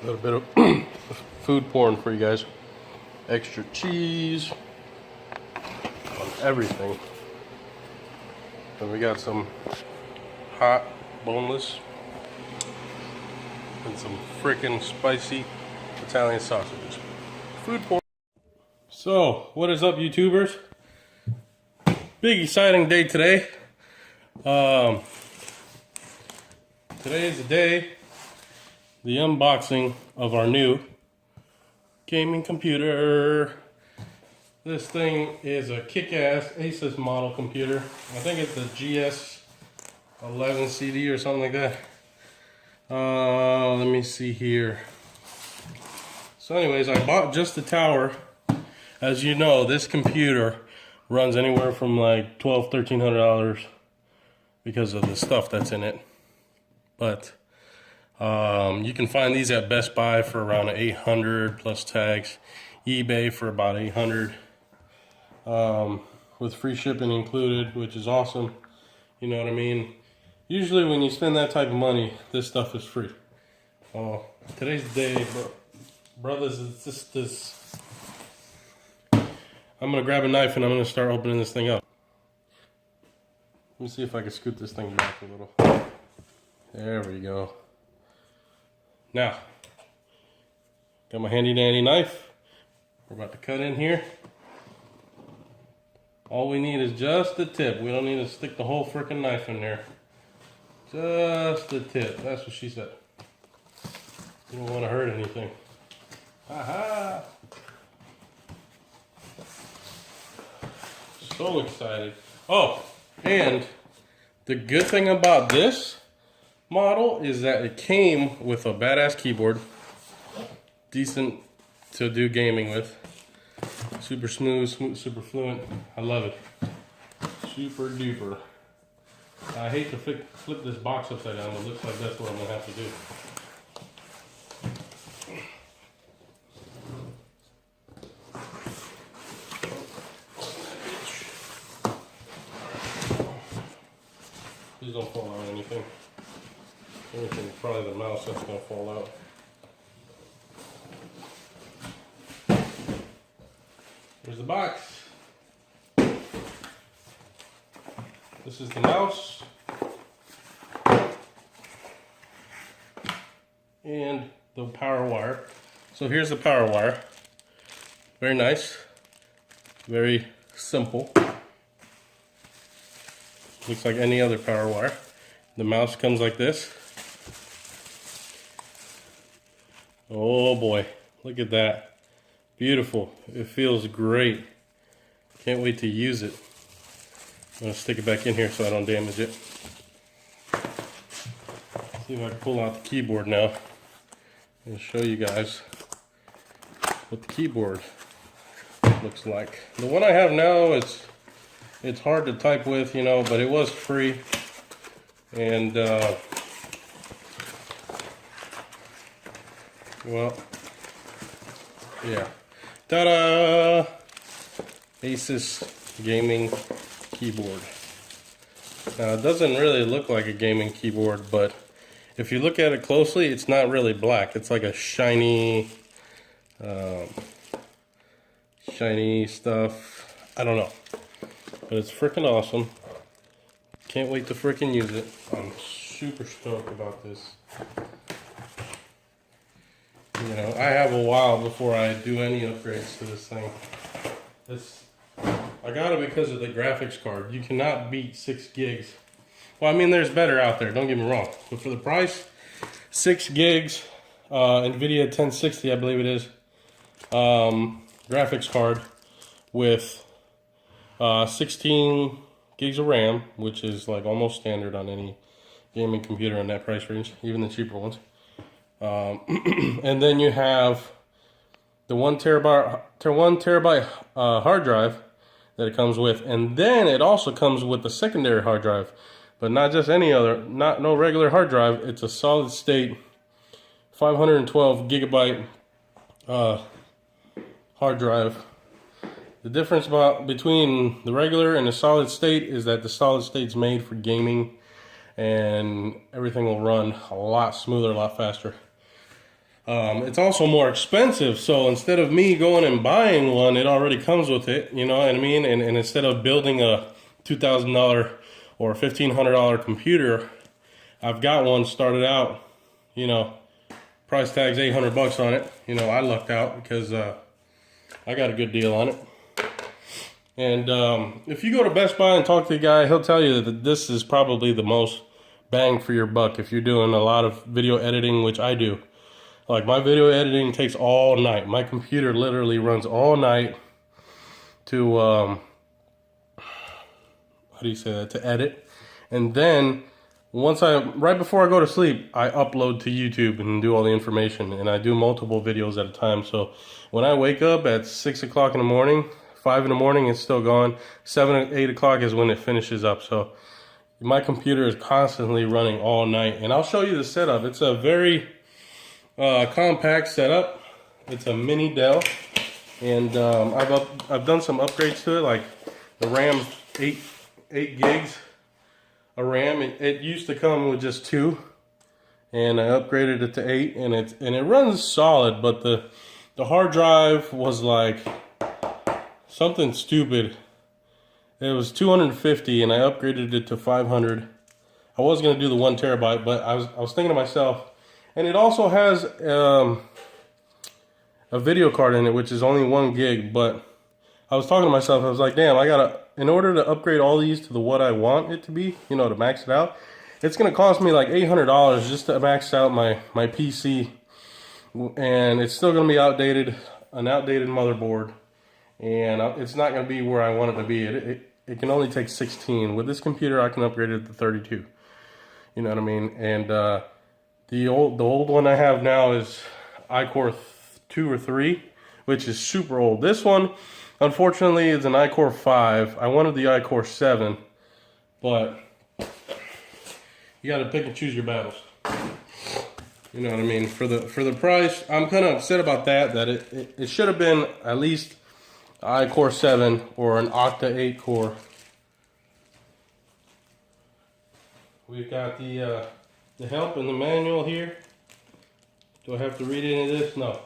A little bit of food porn for you guys. Extra cheese on everything. And we got some hot boneless and some freaking spicy Italian sausages. Food porn. So, what is up, YouTubers? Big exciting day today. Today is the day, the unboxing of our new gaming computer. This thing is a kick-ass Asus model computer. I think it's the g11cd or something like that. Let me see here. So anyways, I bought just the tower. As you know, this computer runs anywhere from like $1,200–$1,300 because of the stuff that's in it. But you can find these at Best Buy for around $800 plus tax, eBay for about $800, with free shipping included, which is awesome. You know what I mean? Usually when you spend that type of money, this stuff is free. Today's the day, brothers. It's just this. I'm gonna grab a knife and I'm gonna start opening this thing up. Let me see if I can scoot this thing back a little. There we go. Now, got my handy dandy knife. We're about to cut in here. All we need is just the tip. We don't need to stick the whole freaking knife in there. Just the tip. That's what she said. You don't want to hurt anything. Haha! So excited. Oh, and the good thing about this model is that it came with a badass keyboard, decent to do gaming with, super smooth, super fluent. I love it. Super duper. I hate to flip this box upside down, but it looks like that's what I'm gonna have to do. Please don't fall out or anything. Everything, probably the mouse that's going to fall out. Here's the box. This is the mouse. And the power wire. So here's the power wire. Very nice. Very simple. Looks like any other power wire. The mouse comes like this. Oh boy, look at that. Beautiful. It feels great. Can't wait to use it. I'm going to stick it back in here so I don't damage it. See if I can pull out the keyboard now and show you guys what the keyboard looks like. The one I have now, it's hard to type with, you know, but it was free. And well, yeah. Ta-da! Asus gaming keyboard. Now, it doesn't really look like a gaming keyboard, but if you look at it closely, it's not really black. It's like a shiny, shiny stuff. I don't know. But it's freaking awesome. Can't wait to freaking use it. I'm super stoked about this. You know, I have a while before I do any upgrades to this thing. I got it because of the graphics card. You cannot beat 6 gigs. Well, I mean, there's better out there, don't get me wrong. But for the price, 6 gigs, NVIDIA 1060, I believe it is, graphics card with 16 gigs of RAM, which is like almost standard on any gaming computer in that price range, even the cheaper ones. And then you have the 1 terabyte hard drive that it comes with, and then it also comes with the secondary hard drive, but not just any other, no regular hard drive. It's a solid state 512 gigabyte hard drive. The difference between the regular and the solid state is that the solid state's made for gaming, and everything will run a lot smoother, a lot faster. It's also more expensive. So instead of me going and buying one, it already comes with it. You know what I mean? And instead of building a $2,000 or $1,500 computer, I've got one started out. You know, price tag's $800 on it. You know, I lucked out because I got a good deal on it. And if you go to Best Buy and talk to the guy, he'll tell you that this is probably the most bang for your buck if you're doing a lot of video editing, which I do. Like, my video editing takes all night. My computer literally runs all night to, how do you say that, to edit. And then, right before I go to sleep, I upload to YouTube and do all the information. And I do multiple videos at a time. So when I wake up at 6 o'clock in the morning, 5 in the morning, it's still going. 7 or 8 o'clock is when it finishes up. So my computer is constantly running all night. And I'll show you the setup. It's a very compact setup. It's a mini Dell, and I've done some upgrades to it. Like the RAM, 8 gigs of RAM. It used to come with just 2, and I upgraded it to 8, and it runs solid. But the hard drive was like something stupid. It was 250, and I upgraded it to 500. I was gonna do the 1 terabyte, but I was thinking to myself. And it also has a video card in it, which is only 1 gig. But I was talking to myself, I was like, damn, in order to upgrade all these to what I want it to be, you know, to max it out, it's going to cost me like $800 just to max out my PC. And it's still going to be an outdated motherboard. And it's not going to be where I want it to be. It can only take 16. With this computer, I can upgrade it to 32. You know what I mean? And, the old one I have now is iCore 2 or 3, which is super old. This one, unfortunately, is an iCore 5. I wanted the iCore 7, but you got to pick and choose your battles. You know what I mean? For the price, I'm kind of upset about that. That it should have been at least iCore 7 or an Octa 8 core. We've got the help in the manual here. Do I have to read any of this? No.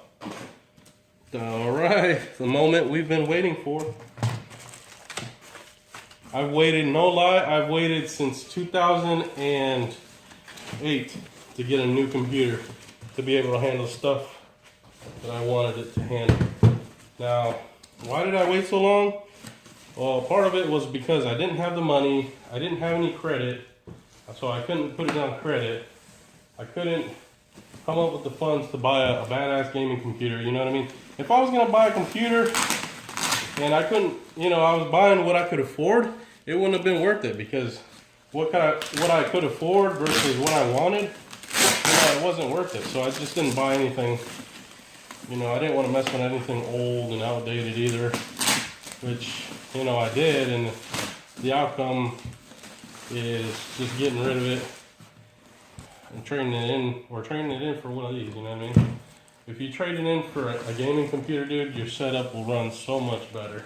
Alright, the moment we've been waiting for. I've waited, no lie, I've waited since 2008 to get a new computer to be able to handle stuff that I wanted it to handle. Now, why did I wait so long? Well, part of it was because I didn't have the money, I didn't have any credit, so I couldn't put it on credit. I couldn't come up with the funds to buy a badass gaming computer, you know what I mean? If I was gonna buy a computer and I couldn't, you know, I was buying what I could afford, it wouldn't have been worth it, because what I could afford versus what I wanted, you know, it wasn't worth it. So I just didn't buy anything. You know, I didn't want to mess with anything old and outdated either, which, you know, I did, and the outcome is just getting rid of it and trading it in, or trading it in for one of these, you know what I mean? If you trade it in for a gaming computer, dude, your setup will run so much better.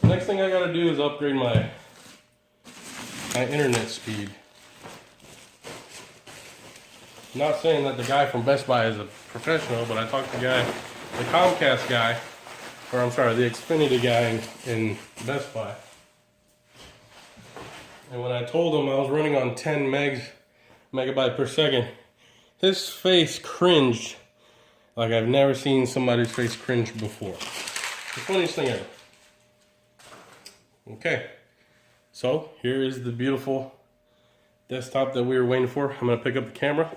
Next thing I gotta do is upgrade my internet speed. I'm not saying that the guy from Best Buy is a professional, but I talked to the Comcast guy, or I'm sorry, the Xfinity guy in Best Buy. And when I told him I was running on 10 megabyte per second, his face cringed like I've never seen somebody's face cringe before. The funniest thing ever. Okay, so here is the beautiful desktop that we were waiting for. I'm going to pick up the camera.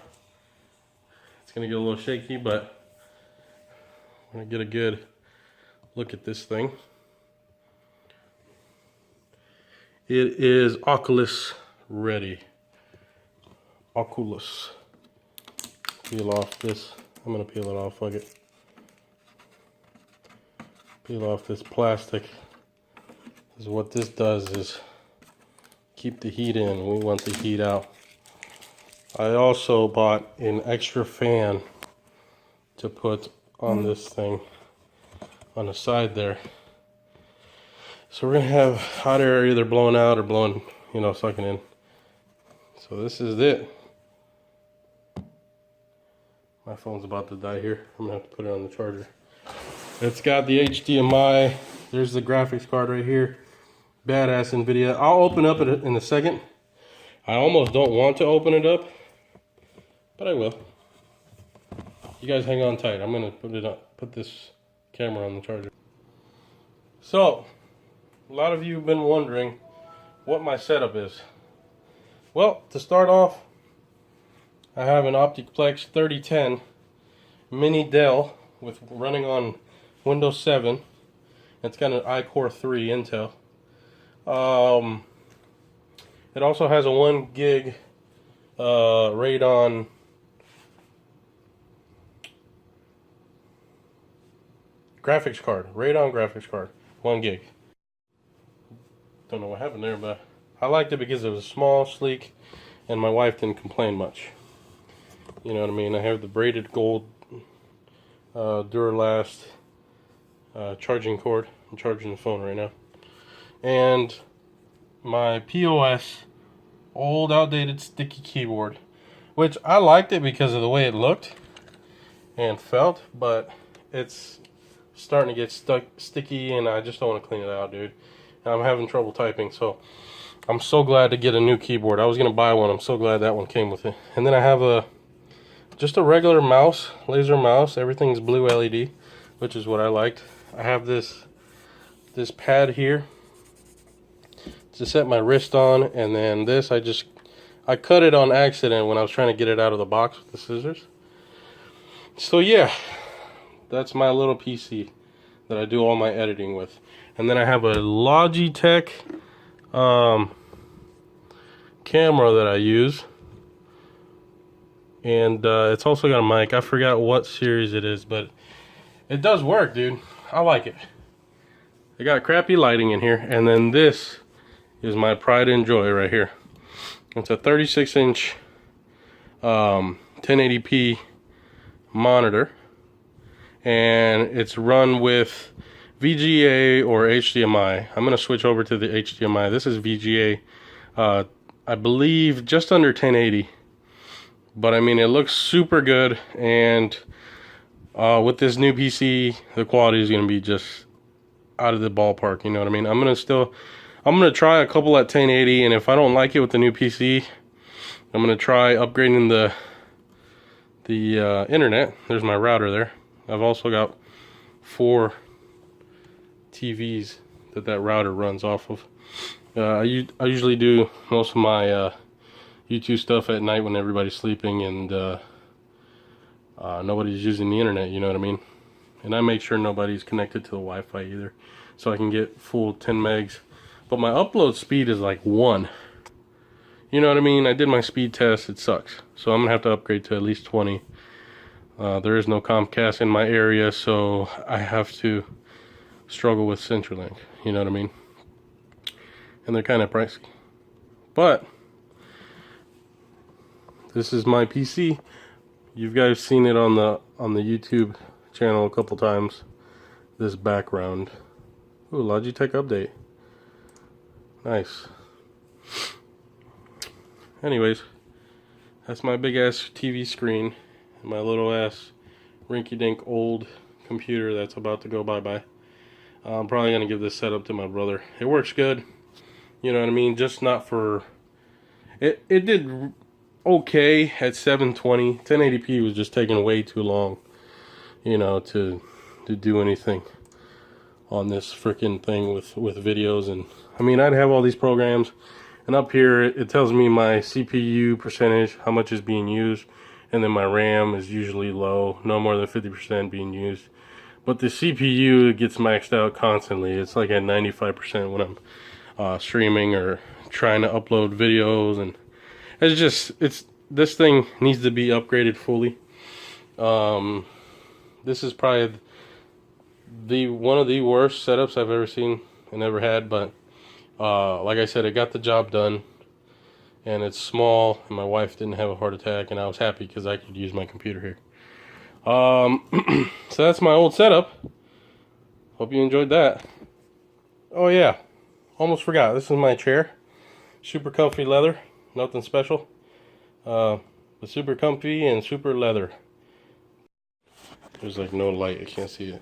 It's going to get a little shaky, but I'm going to get a good look at this thing. It is Oculus ready. Oculus. Peel off this. I'm going to peel it off, fuck it. Peel off this plastic. Because what this does is keep the heat in. We want the heat out. I also bought an extra fan to put on this thing on the side there. So we're going to have hot air either blowing out or blowing, you know, sucking in. So this is it. My phone's about to die here. I'm gonna have to put it on the charger. It's got the HDMI. There's the graphics card right here. Badass NVIDIA. I'll open up it in a second. I almost don't want to open it up, but I will. You guys hang on tight. I'm gonna put this camera on the charger. So, a lot of you have been wondering what my setup is. Well, to start off, I have an Opticplex 3010 mini Dell with running on Windows 7. It's got an iCore 3 Intel. It also has a 1 gig Radeon graphics card. Radeon graphics card. 1 gig. Don't know what happened there, but I liked it because it was small, sleek, and my wife didn't complain much. You know what I mean? I have the braided gold Duralast charging cord. I'm charging the phone right now. And my POS old outdated sticky keyboard, which I liked it because of the way it looked and felt, but it's starting to get sticky and I just don't want to clean it out, dude. And I'm having trouble typing, so I'm so glad to get a new keyboard. I was gonna buy one. I'm so glad that one came with it. And then I have just a regular mouse, laser mouse. Everything's blue LED, which is what I liked. I have this pad here to set my wrist on, and then this I cut it on accident when I was trying to get it out of the box with the scissors. So yeah, that's my little PC that I do all my editing with. And then I have a Logitech camera that I use. And it's also got a mic. I forgot what series it is, but it does work, dude. I like it. I got crappy lighting in here. And then this is my pride and joy right here. It's a 36-inch 1080p monitor. And it's run with VGA or HDMI. I'm going to switch over to the HDMI. This is VGA. I believe just under 1080. But I mean, it looks super good, and with this new PC, the quality is going to be just out of the ballpark. You know what I mean? I'm gonna try a couple at 1080, and if I don't like it with the new PC, I'm gonna try upgrading the internet. There's my router there. I've also got 4 TVs that router runs off of. I usually do most of my YouTube stuff at night when everybody's sleeping and nobody's using the internet, you know what I mean? And I make sure nobody's connected to the Wi-Fi either, so I can get full 10 megs. But my upload speed is like 1. You know what I mean? I did my speed test, it sucks. So I'm gonna have to upgrade to at least 20. There is no Comcast in my area, so I have to struggle with CenturyLink, you know what I mean? And they're kind of pricey. But this is my PC. You guys seen it on the YouTube channel a couple times. This background. Ooh, Logitech update. Nice. Anyways, that's my big ass TV screen. And my little ass rinky-dink old computer that's about to go bye-bye. I'm probably gonna give this setup to my brother. It works good. You know what I mean? Just not for... It did okay at 720. 1080p was just taking way too long, you know, to do anything on this freaking thing with videos. And I mean, I'd have all these programs, and up here it tells me my CPU percentage, how much is being used, and then my RAM is usually low, no more than 50% being used. But the CPU gets maxed out constantly. It's like at 95% when I'm streaming or trying to upload videos, and this thing needs to be upgraded fully. This is probably one of the worst setups I've ever seen and ever had, but like I said, it got the job done, and it's small, and my wife didn't have a heart attack, and I was happy because I could use my computer here. So that's my old setup. Hope you enjoyed that. Oh yeah, almost forgot, this is my chair. Super comfy leather, nothing special, but super comfy and super leather. There's like no light, I can't see it.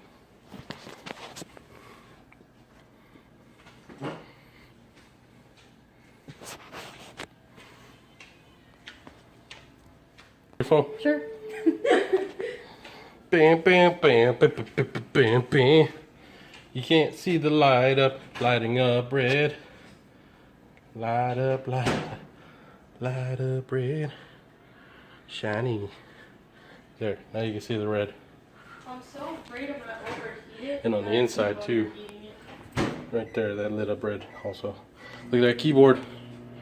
Your phone? Sure. Bam, bam, bam, bam, bam, bam, bam, bam. You can't see the light up, lighting up red. Light up, light up red. Shiny. There, now you can see the red. I'm so afraid I'm gonna overheat it. And on the inside too. Right there, that lit up red also. Look at that keyboard.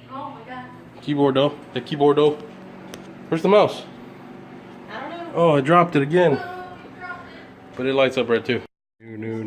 Oh my god. Keyboard though. That keyboard though. Where's the mouse? I don't know. Oh, I dropped it again. Oh, you dropped it. But it lights up red too. New.